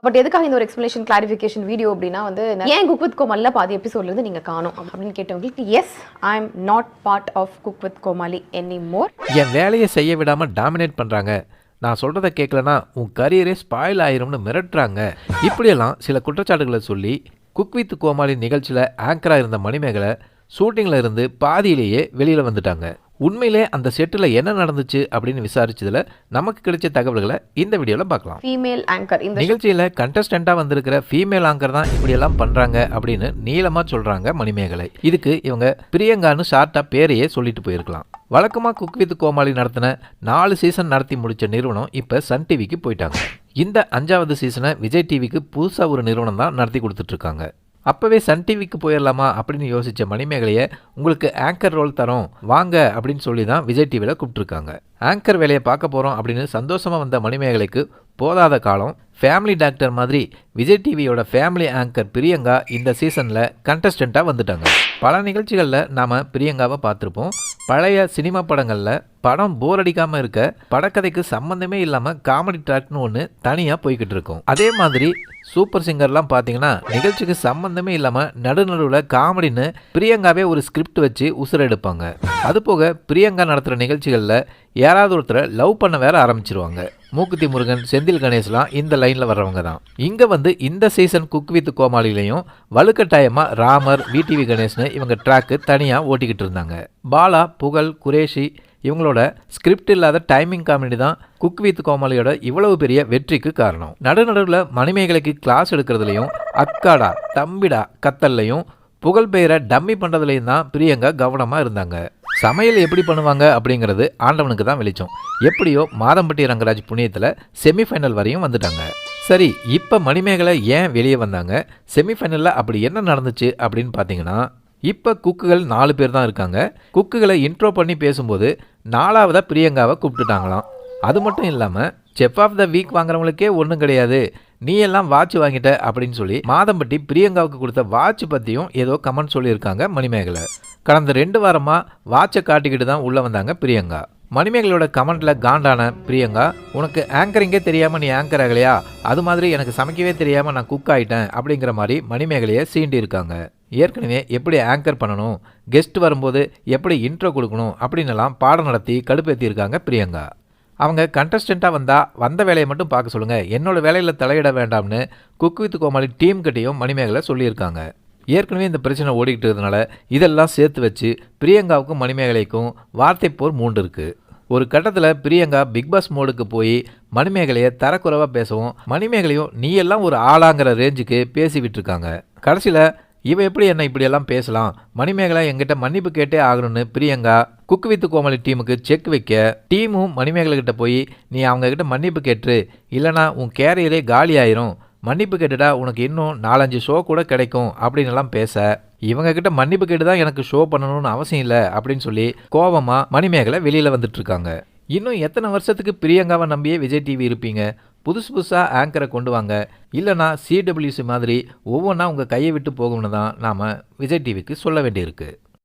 But எதுக்காக இந்த ஒரு எக்ஸ்பிளேஷன் கிளாரிஃபிகேஷன் வீடியோ அப்படின்னா வந்து ஏன் குக் வித் கோமாலில பாதி எபிசோட்ல இருந்து நீங்க காணும் அப்படின்னு கேட்டவங்களுக்கு yes I am not part of cook with Comali any more. என் வேலையை செய்ய விடாம டாமினேட் பண்றாங்க, நான் சொல்றதை கேட்கலனா உன் கரியரே ஸ்பாயில் ஆயிரும்னு மிரட்டுறாங்க, இப்படியெல்லாம் சில குற்றச்சாட்டுகளை சொல்லி குக் வித் கோமாளி நிகழ்ச்சியில் ஆங்கராக இருந்த மணிமேகலை ஷூட்டிங்கில் இருந்து பாதியிலேயே வெளியில் வந்துட்டாங்க. உண்மையிலே அந்த செட்டில் என்ன நடந்துச்சு அப்படின்னு விசாரிச்சதுல நமக்கு கிடைச்ச தகவல்களை இந்த வீடியோவில் பார்க்கலாம். ஃபீமேல் ஆங்கர் இந்த நிகழ்ச்சியில் கண்டஸ்டண்டாக வந்திருக்கிற ஃபீமேல் ஆங்கர் தான் இப்படியெல்லாம் பண்ணுறாங்க அப்படின்னு நீளமாக சொல்கிறாங்க மணிமேகலை. இதுக்கு இவங்க பிரியங்கான்னு ஷார்ட்டாக பேரையே சொல்லிட்டு போயிருக்கலாம். வழக்கமாக குக் வித் கோமாளி நடத்தின 4 சீசன் நடத்தி முடித்த நிறுவனம் இப்போ சன் டிவிக்கு போயிட்டாங்க. இந்த 5வது சீசனை விஜய் டிவிக்கு புதுசாக ஒரு நிறுவனம் தான் நடத்தி கொடுத்துட்ருக்காங்க. அப்போவே சன் டிவிக்கு போயிடலாமா அப்படின்னு யோசித்த மணிமேகலையை உங்களுக்கு ஆங்கர் ரோல் தரோம் வாங்க அப்படின்னு சொல்லி தான் விஜய் டிவியில் கூப்பிட்ருக்காங்க. ஆங்கர் வேலையை பார்க்க போகிறோம் அப்படின்னு சந்தோஷமாக வந்த மணிமேகலைக்கு போதாத காலம் ஃபேமிலி டாக்டர் மாதிரி விஜய் டிவியோட ஃபேமிலி ஆங்கர் பிரியங்கா இந்த சீசனில் கண்டஸ்டண்ட்டாக வந்துட்டாங்க. பல நிகழ்ச்சிகளில் நாம் பிரியங்காவை பார்த்துருப்போம். பழைய சினிமா படங்களில் படம் போர் அடிக்காமல் இருக்க படக்கதைக்கு சம்மந்தமே இல்லாமல் காமெடி ட்ராக்னு ஒன்று தனியாக போய்கிட்டு இருக்கும். அதே மாதிரி சூப்பர் சிங்கர்லாம் பார்த்தீங்கன்னா நிகழ்ச்சிக்கு சம்மந்தமே இல்லாமல் நடுநடுவில் காமெடின்னு பிரியங்காவே ஒரு ஸ்கிரிப்ட் வச்சு உசுரெடுப்பாங்க. அதுபோக பிரியங்கா நடத்துகிற நிகழ்ச்சிகளில் யாராவது ஒருத்தரை லவ் பண்ண வேற ஆரம்பிச்சிருவாங்க. மூக்குத்தி முருகன், செந்தில் கணேஷ்லாம் இந்த லைனில் வர்றவங்க தான். இங்கே வந்து இந்த சீசன் குக் வித் கோமாளிலையும் வலுக்கட்டாயமாக ராமர், விடிவி கணேஷ்னு இவங்க ட்ராக்கு தனியாக ஓட்டிக்கிட்டு இருந்தாங்க. பாலா, புகழ், குரேஷி இவங்களோட ஸ்கிரிப்ட் இல்லாத டைமிங் காமெடி தான் குக் வித் கோமாளியோட இவ்வளவு பெரிய வெற்றிக்கு காரணம். நடுநடுவில் மணிமேகலைக்கு கிளாஸ் எடுக்கிறதுலையும் அக்காடா தம்பிடா கத்தல்லையும் புகழ் பெயரை டம்மி பண்ணுறதுலையும் தான் பிரியங்கா கவனமாக இருந்தாங்க. சமையல் எப்படி பண்ணுவாங்க அப்படிங்கிறது ஆண்டவனுக்கு தான் வெளிச்சம். எப்படியோ மாதம்பட்டி ரங்கராஜ் புண்ணியத்தில் செமிஃபைனல் வரையும் வந்துட்டாங்க. சரி, இப்போ மணிமேகலை ஏன் வெளியே வந்தாங்க, செமிஃபைனலில் அப்படி என்ன நடந்துச்சு அப்படின்னு பார்த்தீங்கன்னா, இப்போ குக்குகள் 4 பேர் தான் இருக்காங்க. குக்குகளை இன்ட்ரோ பண்ணி பேசும்போது 4வதாக பிரியங்காவை கூப்பிட்டுட்டாங்களாம். அது மட்டும் இல்லாமல் செஃப் ஆஃப் த வீக் வாங்குறவங்களுக்கே ஒன்றும் கிடையாது, நீ எல்லாம் வாட்ச் வாங்கிட்ட அப்படின்னு சொல்லி மாதம்பட்டி பிரியங்காவுக்கு கொடுத்த வாட்ச் பற்றியும் ஏதோ கமெண்ட் சொல்லியிருக்காங்க மணிமேகலை. கடந்த 2 வாரமாக வாட்சை காட்டிக்கிட்டு தான் உள்ளே வந்தாங்க பிரியங்கா. மணிமேகலையோட கமெண்ட்டில் காண்டான பிரியங்கா, உனக்கு ஆங்கரிங்கே தெரியாமல் நீ ஆங்கர் ஆகலையா, அது மாதிரி எனக்கு சமைக்கவே தெரியாமல் நான் குக் ஆகிட்டேன் அப்படிங்கிற மாதிரி மணிமேகலையை சீண்டி இருக்காங்க. ஏற்கனவே எப்படி ஆங்கர் பண்ணணும், கெஸ்ட் வரும்போது எப்படி இன்ட்ரோ கொடுக்கணும் அப்படின்னலாம் பாடம் நடத்தி கடுப்பேற்றியிருக்காங்க பிரியங்கா. அவங்க கண்டஸ்டண்ட்டாக வந்த வேலையை மட்டும் பார்க்க சொல்லுங்கள், என்னோட வேலையில் தலையிட வேண்டாம்னு குக் வித் கோமாளி டீம் கிட்டையும் மணிமேகலை சொல்லியிருக்காங்க. ஏற்கனவே இந்த பிரச்சனை ஓடிக்கிட்டு இருந்தனால இதெல்லாம் சேர்த்து வச்சு பிரியங்காவுக்கும் மணிமேகலைக்கும் வார்த்தை போர் மூண்டிருக்கு. ஒரு கட்டத்தில் பிரியங்கா பிக்பாஸ் மோடுக்கு போய் மணிமேகலையை தரக்குறைவாக பேசவும் மணிமேகலையும் நீ எல்லாம் ஒரு ஆளாங்கிற ரேஞ்சுக்கு பேசி விட்டுருக்காங்க. கடைசியில் இவ எப்படி என்ன இப்படியெல்லாம் பேசலாம், மணிமேகலை என்கிட்ட மன்னிப்பு கேட்டே ஆகணும்னு பிரியங்கா குக் வித் கோமாளி டீமுக்கு செக் வைக்க டீமும் மணிமேகலை கிட்ட போய் நீ அவங்கக்கிட்ட மன்னிப்பு கேட்டு இல்லைனா உன் கேரியரே காலி ஆயிரும், மன்னிப்பு கேட்டுடா உனக்கு இன்னும் 4-5 ஷோ கூட கிடைக்கும் அப்படின்னு எல்லாம் பேச இவங்க கிட்ட மன்னிப்பு கேட்டு தான் எனக்கு ஷோ பண்ணணும்னு அவசியம் இல்லை அப்படின்னு சொல்லி கோபமாக மணிமேகலை வெளியில் வந்துட்டு இருக்காங்க. இன்னும் எத்தனை வருஷத்துக்கு பிரியங்காவை நம்பியே விஜய் டிவி இருப்பீங்க? புதுசாக ஆங்கரை கொண்டு வாங்க, இல்லைனா CWC மாதிரி ஒவ்வொன்றா உங்கள் கையை விட்டு போகும்னு தான் நாம் விஜய் டிவிக்கு சொல்ல வேண்டியிருக்கு.